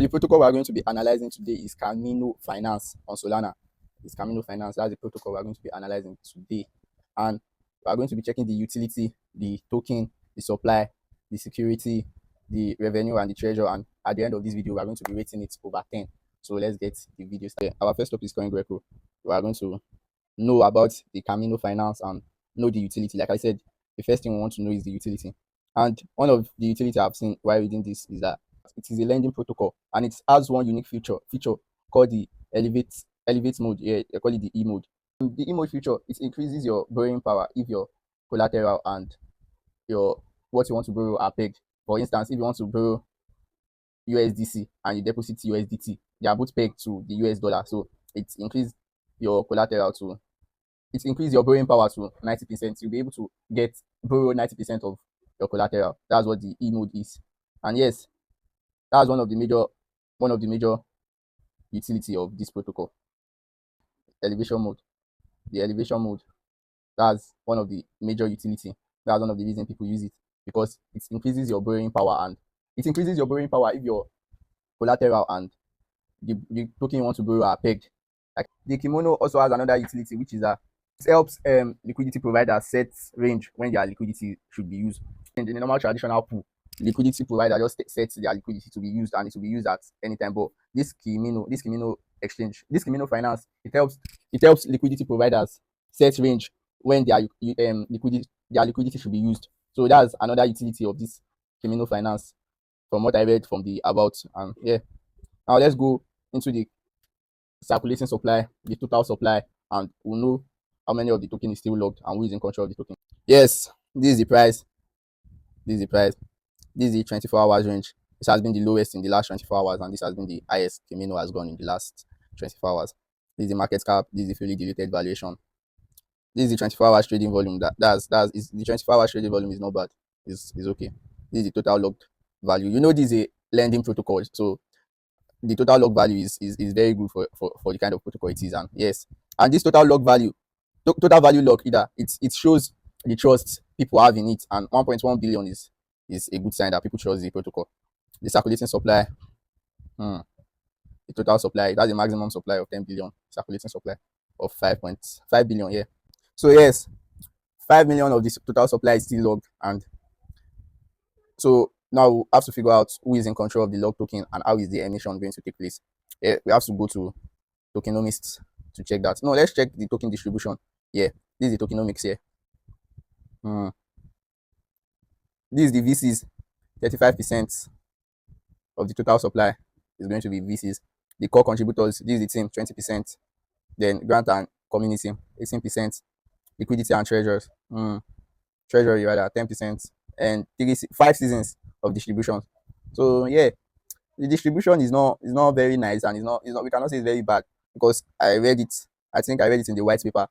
the protocol we are going to be analyzing today is Kamino Finance on Solana. It's Kamino Finance. That's the protocol we are going to be analyzing today. And we are going to be checking the utility, the token, the supply, the security, the revenue, and the treasure. And at the end of this video, we are going to be rating it over 10. So let's get the video started. Our first topic is CoinGecko. We are going to know about the Kamino Finance and know the utility. Like I said, the first thing we want to know is the utility. And one of the utility I've seen while reading this is that it is a lending protocol, and it has one unique feature called the elevate mode. Yeah, they call it the E mode. The E mode feature, it increases your borrowing power if your collateral and your what you want to borrow are pegged. For instance, if you want to borrow USDC and you deposit USDT, they are both pegged to the US dollar. So it increases your collateral to it increases your borrowing power to 90%. You'll be able to borrow 90% of your collateral. That's what the E mode is. And yes, that's one of the major utility of this protocol. Elevation mode. The elevation mode. That's one of the major utility. That's one of the reasons people use it, because it increases your borrowing power, and it increases your borrowing power if your collateral and the token you want to borrow are pegged. Like the Kimono also has another utility, which is that it helps liquidity providers set range when their liquidity should be used. In the normal traditional pool, liquidity provider just sets their liquidity to be used, and it will be used at any time. But this Kamino exchange, this Kamino Finance, it helps liquidity providers set range when their liquidity should be used. So that's another utility of this Kamino Finance from what I read from the about. And yeah, now let's go into the circulating supply, the total supply, and we'll know how many of the token is still logged and who is in control of the token. Yes, this is the price. This is the price. This is the 24 hours range. This has been the lowest in the last 24 hours, and this has been the highest Kamino has gone in the last 24 hours. This is the market cap. This is the fully diluted valuation. This is the 24 hours trading volume. The 24 hours trading volume is not bad. It's okay. This is the total logged value. You know, this is a lending protocol, so the total log value is very good for the kind of protocol it is. And yes, and this total log value, total value log, either it shows the trust people have in it, and 1.1 billion is a good sign that people trust the protocol. The circulating supply, the total supply, it has a maximum supply of 10 billion, circulating supply of 5.5 billion. Yeah, so yes, 5 million of this total supply is still logged, and so now we have to figure out who is in control of the log token and how is the emission going to take place. Yeah, we have to go to Tokenomics to check that. No, let's check the token distribution. Yeah, this is the Tokenomics here. This is the VCs. 35% of the total supply is going to be VCs. The core contributors, this is the team, 20%. Then grant and community, 18%. Liquidity and treasures, treasury rather, 10%. And 5 seasons of distribution. So yeah, the distribution is not very nice, and it's not we cannot say it's very bad, because I think I read it in the white paper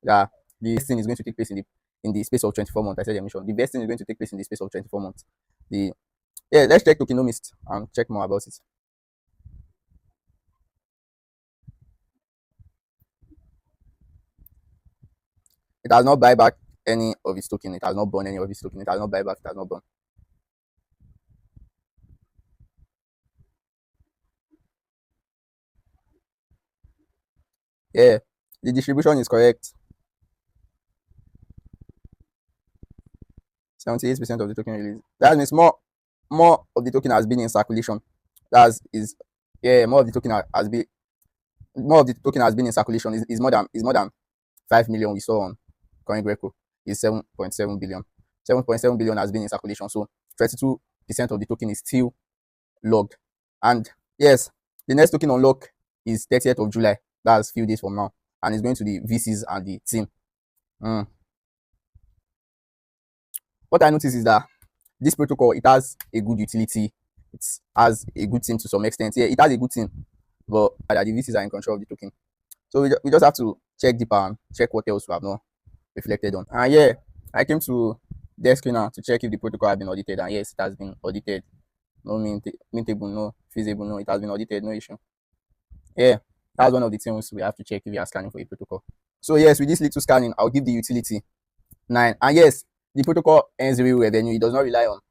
that the thing is going to take place in the space of 24 months. I said emission. The vesting is going to take place in the space of 24 months. Let's check Tokenomics and check more about it. It has not buy back any of its token. It has not burn any of its token. It has not buy back. It has not burn. Yeah, the distribution is correct. 78% of the token release. That means more of the token has been in circulation. More of the token has been in circulation. Is more than 5 million we saw on CoinGecko. Is 7.7 billion. 7.7 billion has been in circulation. So 32% of the token is still logged. And yes, the next token on lock is 30th of July. That's a few days from now, and it's going to the VCs and the team. What I noticed is that this protocol, it has a good utility. It has a good team to some extent. Yeah, it has a good team, but the VCs are in control of the token. So we just have to check deeper and check what else we have not reflected on. And yeah, I came to desk screener to check if the protocol has been audited, and yes, it has been audited. No mintable, no feasible, no, it has been audited, no issue. Yeah, that's one of the things we have to check if we are scanning for a protocol. So yes, with this little scanning, I'll give the utility 9. And yes, the protocol earns real revenue. It does not rely on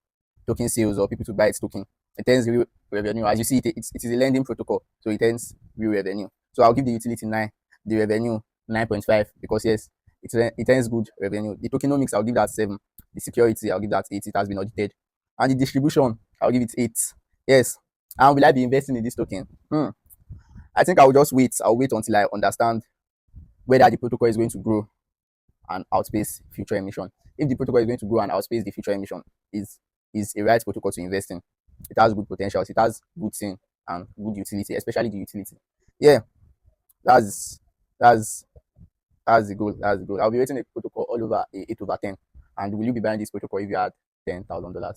token sales or people to buy its token. It earns real revenue. As you see, it is a lending protocol, so it earns real revenue. So I'll give the utility 9, the revenue 9.5, because yes, it earns good revenue. The tokenomics, I'll give that 7. The security, I'll give that 8. It has been audited. And the distribution, I'll give it 8. Yes. And will I be investing in this token? I think I'll just wait. I'll wait until I understand whether the protocol is going to grow and outpace future emission. If the protocol is going to grow and outpace the future emission, is is a right protocol to invest in. It has good potentials, it has good thing and good utility, especially the utility. Yeah, that's that's that's the goal. That's the goal. I'll be rating a protocol all over a 8/10. And will you be buying this protocol if you had $10,000?